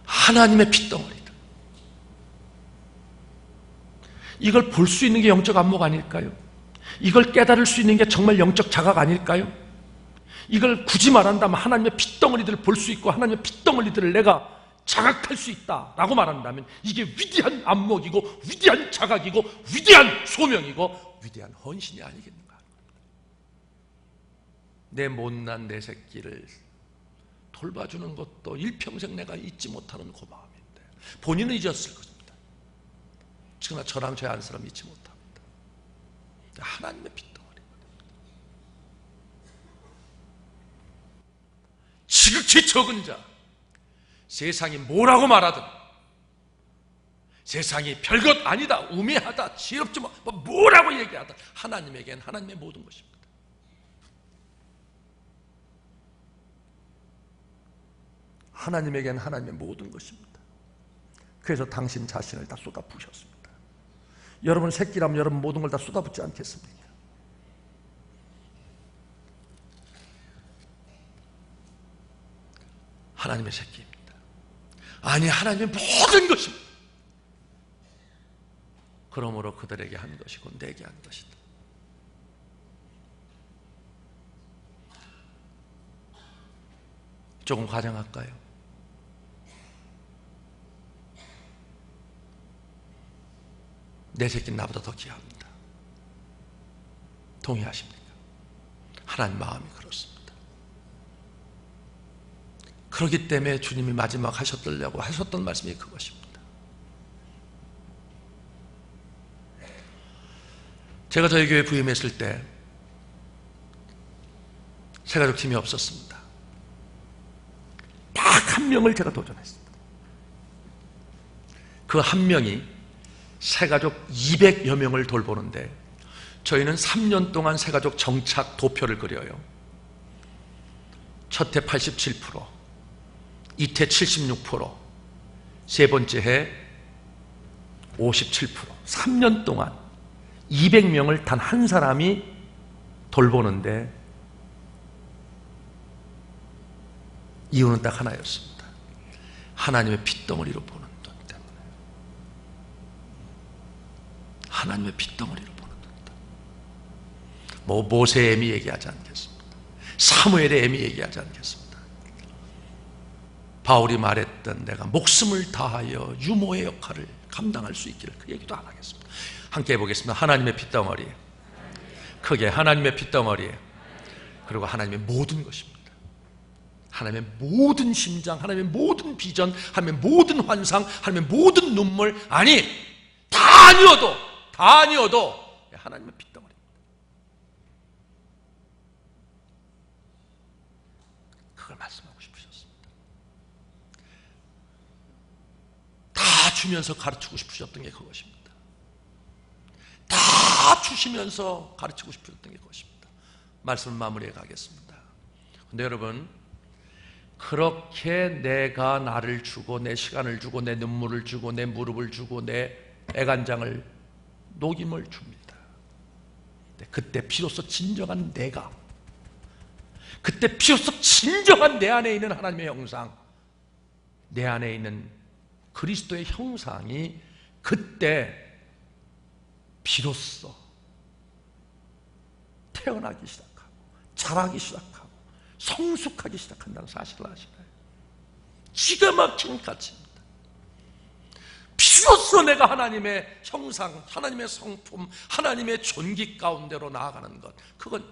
하나님의 핏덩어리다. 이걸 볼 수 있는 게 영적 안목 아닐까요? 이걸 깨달을 수 있는 게 정말 영적 자각 아닐까요? 이걸 굳이 말한다면 하나님의 핏덩어리들을 볼 수 있고 하나님의 핏덩어리들을 내가 자각할 수 있다라고 말한다면 이게 위대한 안목이고 위대한 자각이고 위대한 소명이고 위대한 헌신이 아니겠는가? 내 못난 내 새끼를 돌봐주는 것도 일평생 내가 잊지 못하는 고마움인데 본인은 잊었을 것입니다. 그러나 저랑 저 한 사람 잊지 못합니다. 하나님의 핏덩어리. 지극히 적은 자. 세상이 뭐라고 말하든 세상이 별것 아니다, 우매하다, 지혜롭지 뭐라고 얘기하든 하나님에겐 하나님의 모든 것입니다. 하나님에겐 하나님의 모든 것입니다. 그래서 당신 자신을 다 쏟아부으셨습니다. 여러분 새끼라면 여러분 모든 걸 다 쏟아붓지 않겠습니까? 하나님의 새끼입니다. 아니 하나님의 모든 것입니다. 그러므로 그들에게 한 것이고 내게 한 것이다. 조금 과장할까요? 내 새끼는 나보다 더 귀합니다. 동의하십니까? 하나님 마음이 그렇습니다. 그렇기 때문에 주님이 마지막 하셨던 말씀이 그것입니다. 제가 저희 교회 부임했을 때 새가족 팀이 없었습니다. 딱 한 명을 제가 도전했습니다. 그 한 명이 새가족 200여 명을 돌보는데 저희는 3년 동안 새가족 정착 도표를 그려요. 첫 해 87%, 이태 76%, 세 번째 해 57%. 3년 동안 200명을 단 한 사람이 돌보는데 이유는 딱 하나였습니다. 하나님의 핏덩어리로 보는 돈 때문에. 하나님의 핏덩어리로 보는 돈 때문에. 뭐 모세의 애미 얘기하지 않겠습니다. 사무엘의 애미 얘기하지 않겠습니다. 바울이 말했던 내가 목숨을 다하여 유모의 역할을 감당할 수 있기를 그 얘기도 안 하겠습니다. 함께 해보겠습니다. 하나님의 핏덩어리, 크게 하나님의 핏덩어리, 그리고 하나님의 모든 것입니다. 하나님의 모든 심장, 하나님의 모든 비전, 하나님의 모든 환상, 하나님의 모든 눈물, 아니 다 아니어도 하나님의 핏덩어리. 그걸 말씀하고 싶으셨습니다. 다 주면서 가르치고 싶으셨던 게 그것입니다. 다 주시면서 가르치고 싶으셨던 게 그것입니다. 말씀을 마무리해 가겠습니다. 근데 여러분, 그렇게 내가 나를 주고 내 시간을 주고 내 눈물을 주고 내 무릎을 주고 내 애간장을 녹임을 줍니다. 그때 비로소 진정한 내가, 그때 비로소 진정한 내 안에 있는 하나님의 형상, 내 안에 있는 그리스도의 형상이 그때 비로소 태어나기 시작하고 자라기 시작하고 성숙하기 시작한다는 사실을 아시나요? 기가 막힌 가치입니다. 비로소 내가 하나님의 형상, 하나님의 성품, 하나님의 존귀 가운데로 나아가는 것, 그건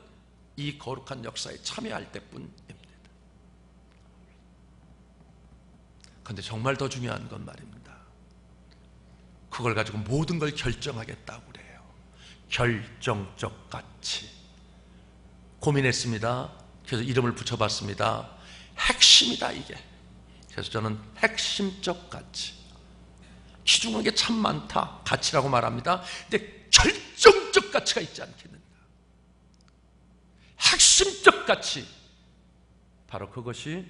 이 거룩한 역사에 참여할 때뿐입니다. 그런데 정말 더 중요한 건 말입니다. 그걸 가지고 모든 걸 결정하겠다고 그래요. 결정적 가치. 고민했습니다. 그래서 이름을 붙여봤습니다. 핵심이다 이게. 그래서 저는 핵심적 가치. 기중한 게 참 많다. 가치라고 말합니다. 근데 결정적 가치가 있지 않겠는가. 핵심적 가치. 바로 그것이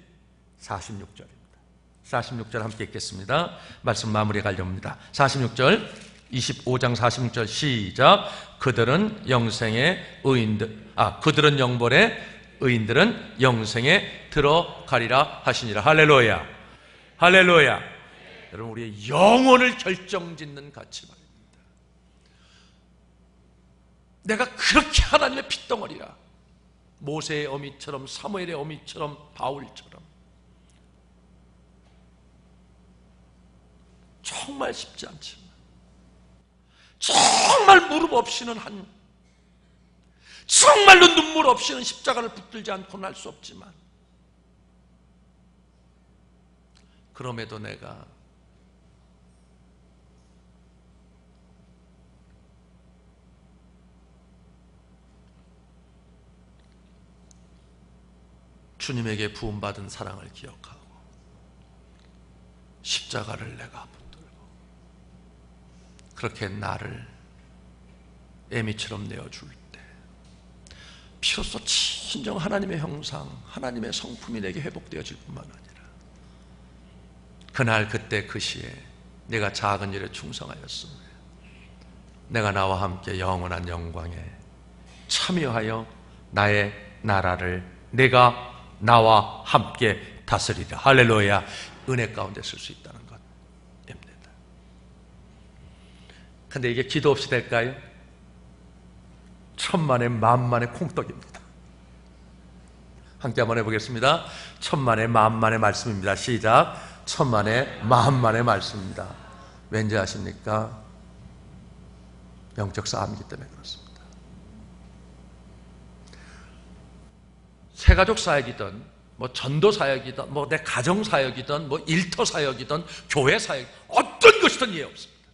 46절입니다. 46절 함께 읽겠습니다. 말씀 마무리해 가려고 합니다. 46절, 25장 46절 시작. 그들은 영생의 의인들, 그들은 영벌의 의인들은 영생에 들어가리라 하시니라. 할렐루야, 할렐루야. 여러분, 우리의 영혼을 결정짓는 가치 말입니다. 내가 그렇게 하나님의 핏덩어리야. 모세의 어미처럼, 사무엘의 어미처럼, 바울처럼. 정말 쉽지 않지만, 정말 무릎 없이는 정말로 눈물 없이는 십자가를 붙들지 않고는 할 수 없지만, 그럼에도 내가 주님에게 부음받은 사랑을 기억하고 십자가를 내가 붙들고 그렇게 나를 애미처럼 내어줄 때 비로소 진정 하나님의 형상, 하나님의 성품이 내게 회복되어질 뿐만 아니라 그날 그때 그 시에 내가 작은 일에 충성하였으므로 내가 나와 함께 영원한 영광에 참여하여 나의 나라를 내가 나와 함께 다스리라. 할렐루야. 은혜 가운데 쓸 수 있다는 것입니다. 근데 이게 기도 없이 될까요? 천만의 만만의 콩떡입니다. 함께 한번 해보겠습니다. 천만의 만만의 말씀입니다. 시작. 천만의 만만의 말씀입니다. 왠지 아십니까? 영적 싸움이기 때문에 그렇습니다. 새가족 사역이든 뭐 전도 사역이든 뭐 내 가정 사역이든 뭐 일터 사역이든 교회 사역, 어떤 것이든 이해 없습니다.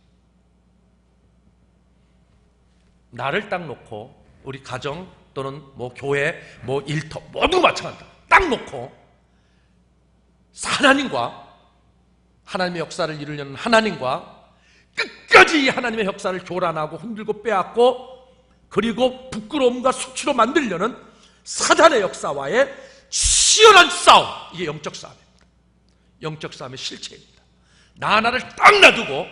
나를 딱 놓고 우리 가정 또는 뭐 교회, 뭐 일터 모두 마찬가지다. 딱 놓고 하나님과, 하나님의 역사를 이루려는 하나님과 끝까지 이 하나님의 역사를 교란하고 흔들고 빼앗고 그리고 부끄러움과 수치로 만들려는 사단의 역사와의 치열한 싸움, 이게 영적 싸움입니다. 영적 싸움의 실체입니다. 나 하나를 딱 놔두고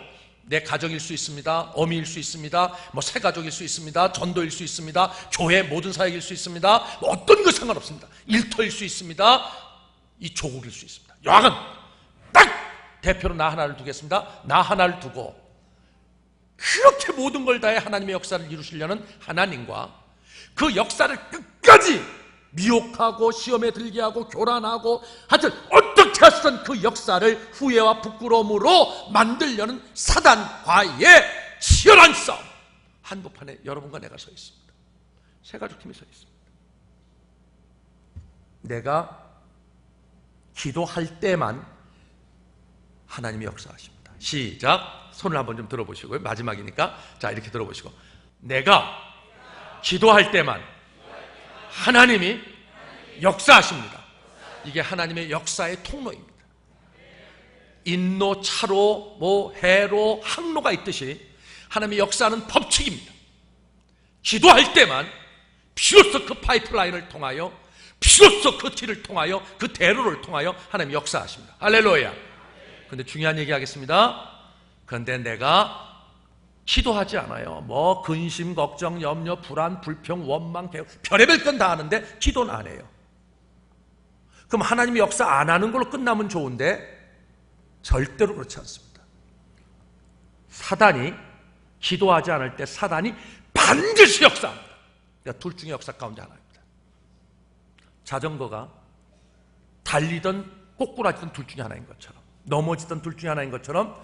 내 가정일 수 있습니다, 어미일 수 있습니다, 뭐 새가족일 수 있습니다, 전도일 수 있습니다, 교회 모든 사역일 수 있습니다, 뭐 어떤 것 상관없습니다, 일터일 수 있습니다, 이 조국일 수 있습니다. 여하간 딱 대표로 나 하나를 두겠습니다. 나 하나를 두고 그렇게 모든 걸 다해 하나님의 역사를 이루시려는 하나님과 그 역사를 끝까지 미혹하고 시험에 들게 하고 교란하고 하여튼 어떻게 하시든 그 역사를 후회와 부끄러움으로 만들려는 사단과의 치열한 싸움, 한복판에 여러분과 내가 서 있습니다. 새가족팀이 서 있습니다. 내가 기도할 때만 하나님이 역사하십니다. 시작. 손을 한번 좀 들어보시고요. 마지막이니까 자, 이렇게 들어보시고, 내가 기도할 때만 하나님이 역사하십니다. 이게 하나님의 역사의 통로입니다. 인로, 차로, 뭐 해로, 항로가 있듯이 하나님의 역사는 법칙입니다. 기도할 때만 비로소 그 파이프라인을 통하여, 비로소 그 길을 통하여, 그 대로를 통하여 하나님이 역사하십니다. 할렐루야. 그런데 중요한 얘기 하겠습니다. 그런데 내가 기도하지 않아요. 뭐 근심, 걱정, 염려, 불안, 불평, 원망, 별의별 건 다 하는데 기도는 안 해요. 그럼 하나님이 역사 안 하는 걸로 끝나면 좋은데 절대로 그렇지 않습니다. 사단이 기도하지 않을 때 사단이 반드시 역사합니다. 그러니까 둘 중에 역사 가운데 하나입니다. 자전거가 달리던 꼬꾸라지던 둘 중에 하나인 것처럼, 넘어지던 둘 중에 하나인 것처럼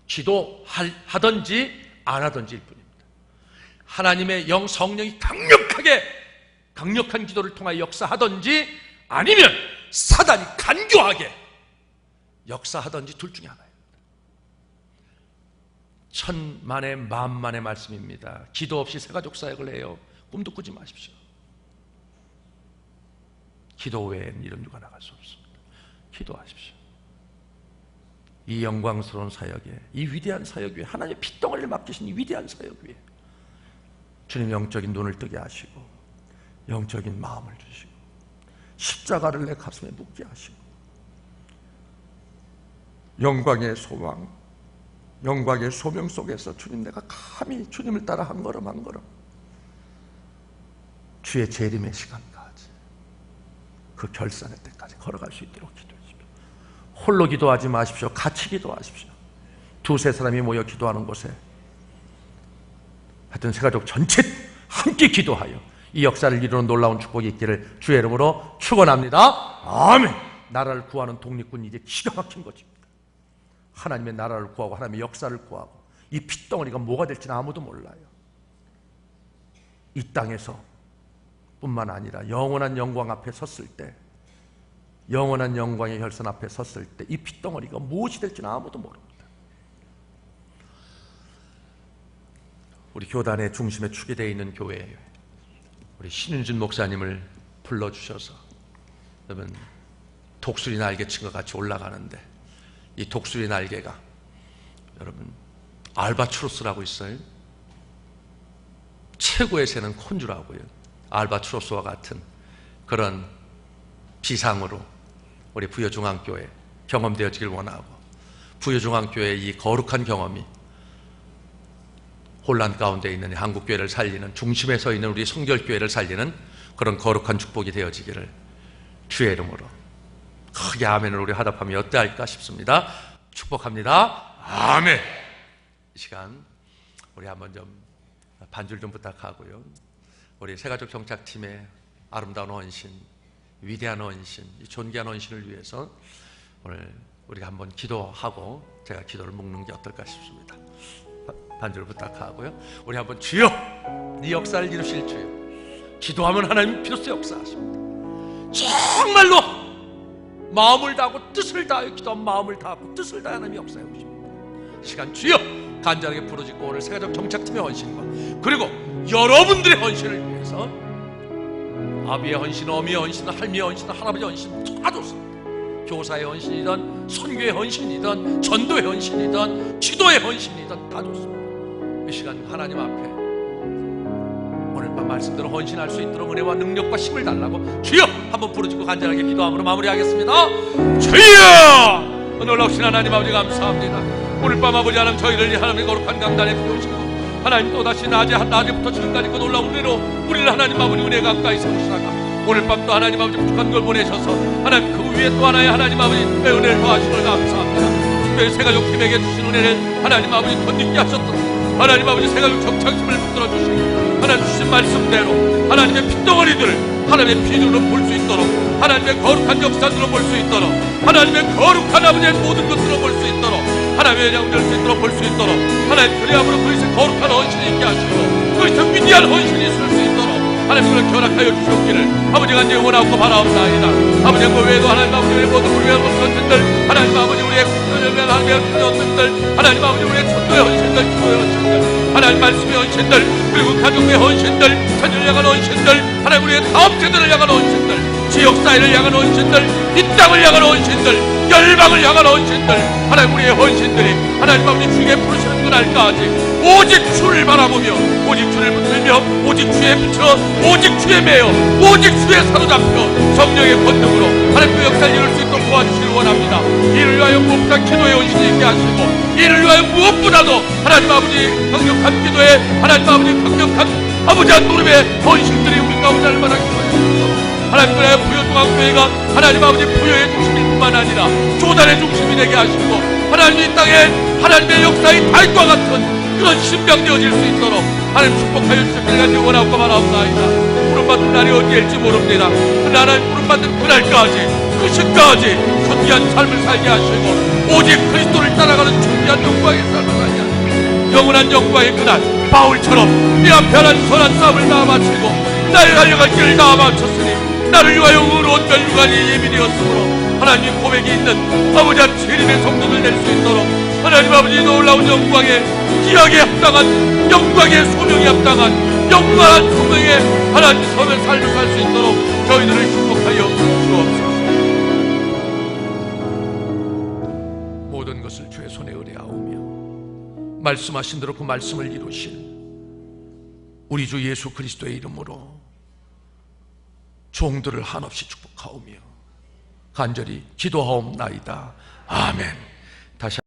기도하든지 안 하든지일 뿐입니다. 하나님의 영 성령이 강력한 기도를 통하여 역사하든지 아니면 사단이 간교하게 역사하든지 둘 중에 하나입니다. 천만의 만만의 말씀입니다. 기도 없이 새가족 사역을 해요. 꿈도 꾸지 마십시오. 기도 외엔 이런 유가 나갈 수 없습니다. 기도하십시오. 이 영광스러운 사역에, 이 위대한 사역 위에, 하나님의 핏덩어리를 맡기신 이 위대한 사역 위에 주님 영적인 눈을 뜨게 하시고 영적인 마음을 주시고 십자가를 내 가슴에 묻게 하시고 영광의 소망, 영광의 소명 속에서 주님, 내가 감히 주님을 따라 한 걸음 한 걸음 주의 재림의 시간까지, 그 결산의 때까지 걸어갈 수 있도록 기도해 주십시오. 홀로 기도하지 마십시오. 같이 기도하십시오. 두세 사람이 모여 기도하는 곳에 하여튼 새가족 전체 함께 기도하여 이 역사를 이루는 놀라운 축복이 있기를 주의 이름으로 축원합니다. 아멘. 나라를 구하는 독립군, 이제 기가 막힌 것입니다. 하나님의 나라를 구하고 하나님의 역사를 구하고 이 핏덩어리가 뭐가 될지는 아무도 몰라요. 이 땅에서 뿐만 아니라 영원한 영광 앞에 섰을 때, 영원한 영광의 혈선 앞에 섰을 때 이 핏덩어리가 무엇이 될지는 아무도 모릅니다. 우리 교단의 중심에 축이 되어 있는 교회에 우리 신윤준 목사님을 불러주셔서, 여러분 독수리 날개친과 같이 올라가는데 이 독수리 날개가 여러분 알바트로스라고 있어요. 최고의 새는 콘주라고요. 알바트로스와 같은 그런 비상으로 우리 부여중앙교회 경험되어지길 원하고, 부여중앙교회의 이 거룩한 경험이 혼란 가운데 있는 한국교회를 살리는, 중심에 서 있는 우리 성결교회를 살리는 그런 거룩한 축복이 되어지기를 주의 이름으로 크게 아멘을 우리 화답하면 어떠할까 싶습니다. 축복합니다. 아멘. 이 시간 우리 한번 좀 반줄 좀 부탁하고요. 우리 새가족 정착팀의 아름다운 헌신, 위대한 헌신, 이 존귀한 헌신을 위해서 오늘 우리가 한번 기도하고 제가 기도를 묶는 게 어떨까 싶습니다. 반주를 부탁하고요. 우리 한번 주여, 네 역사를 이루실 주여. 기도하면 하나님 비로소 역사하십니다. 정말로 마음을 다하고 뜻을 다하여 기도하면 마음을 다하고 뜻을 다하여 하나님이 역사해 오십니다. 시간 주여 간절하게 부르짖고 오늘 새가족 정착팀의 헌신과 그리고 여러분들의 헌신을 위해서 아비의 헌신, 어미의 헌신, 할미의 헌신, 할아버지의 헌신 다 좋습니다. 교사의 헌신이든 선교의 헌신이든 전도의 헌신이든 지도의 헌신이든 다 좋습니다. 이 시간 하나님 앞에 오늘 밤 말씀대로 헌신할 수 있도록 은혜와 능력과 힘을 달라고 주여 한번 부르짖고 간절하게 기도함으로 마무리하겠습니다. 주여! 놀라우신 하나님 아버지 감사합니다. 오늘 밤 아버지 하나님 저희를 하나님의 거룩한 강단에 피우시고 하나님 또다시 낮에부터 지금까지 그 놀라운 은혜로 우리를 하나님 아버지 은혜 가까이 세우시다가 오늘 밤도 하나님 아버지 부족한 걸 보내셔서 하나님 그 위에 또 하나의 하나님 아버지 은혜를 더하신 걸 감사합니다. 특별히 새가족 팀에게 주신 은혜를 하나님 아버지 덧입게 하셨던 하나님 아버지 새가족 정착심을 붙들어 주시고 하나님 주신 말씀대로 하나님의 핏덩어리들을 하나님의 피눈으로 볼 수 있도록 하나님의 거룩한 역사들로 볼 수 있도록 하나님의 거룩한 아버지의 모든 것들로 볼 수 있도록 하나님의 영광을 볼 수 있도록 하나님 그리함으로 그리스도의 거룩한 헌신이 있게 하시고 그리스도의 위대한 헌신이 있을 수 있도록 하나님 그를 결합하여 주시옵기를 아버지 간절히 원하고 바라옵나이다. 아버지 그 외에도 하나님 아버지의 모든 우리의 헌신들 하나님 아버지 우리의 국민을 위한 하나님의 헌신들 하나님 아버지 우리의 천도의 헌신들 기도의 헌신들 하나님 말씀의 헌신들 그리고 가족의 헌신들 자녀를 향한 헌신들 하나님 우리의 다음 세대를 향한 헌신들 지역사회를 향한 헌신들 이 땅을 향한 헌신들 열방을 향한 헌신들 하나님 우리의 헌신들이 하나님 아버지 주께 부르시는 그날까지 오직 주를 바라보며 오직 주를 붙들며 오직 주에 비쳐 오직 주에 매여 오직 주에 사로잡혀 성령의 권능으로 하나님 그 역사를 이룰 수 있도록 도와주시길 원합니다. 이를 위하여 무엇보다 기도의 헌신이 있게 하시고 이를 위하여 무엇보다도 하나님 아버지 강력한 기도에 하나님 아버지 강력한 아버지한 노름의 헌신들이 우리 가운데 얼마나 기도하시옵소서. 하나님 그의 부여중앙교회가 하나님 아버지 부여의 중심일 뿐만 아니라 조단의 중심이 되게 하시고 하나님 이 땅에 하나님의 역사의 달과 같은 그런 신명되어질 수 있도록 하나님 축복하여 주시기를 간절히 원하고 말하옵나이다. 부름받는 날이 어디일지 모릅니다. 그러나 하나님 부름받는 그날까지 그 시까지 존귀한 삶을 살게 하시고 오직 그리스도를 따라가는 존귀한 영광의 삶을 살게 하시고 영원한 영광의 그날 바울처럼 이 앞에 하나님 선한 싸움을 다 마치고 나를 달려갈 길을 다 마쳤으니 나를 위하여 의로운 멸류관이 예비되었으므로 하나님 고백이 있는 아버지 앞 재림의 성도를 낼 수 있도록 하나님 아버지 놀라운 영광의 기약에 합당한 영광의 소명에 합당한 영광한 소명의 하나님 섬의 삶을 살 수 있도록 저희들을 축복하여 주옵소서. 모든 것을 주의 손에 의뢰하오며 말씀하신 대로 그 말씀을 이루신 우리 주 예수 그리스도의 이름으로 종들을 한없이 축복하오며 간절히 기도하옵나이다. 아멘. 다시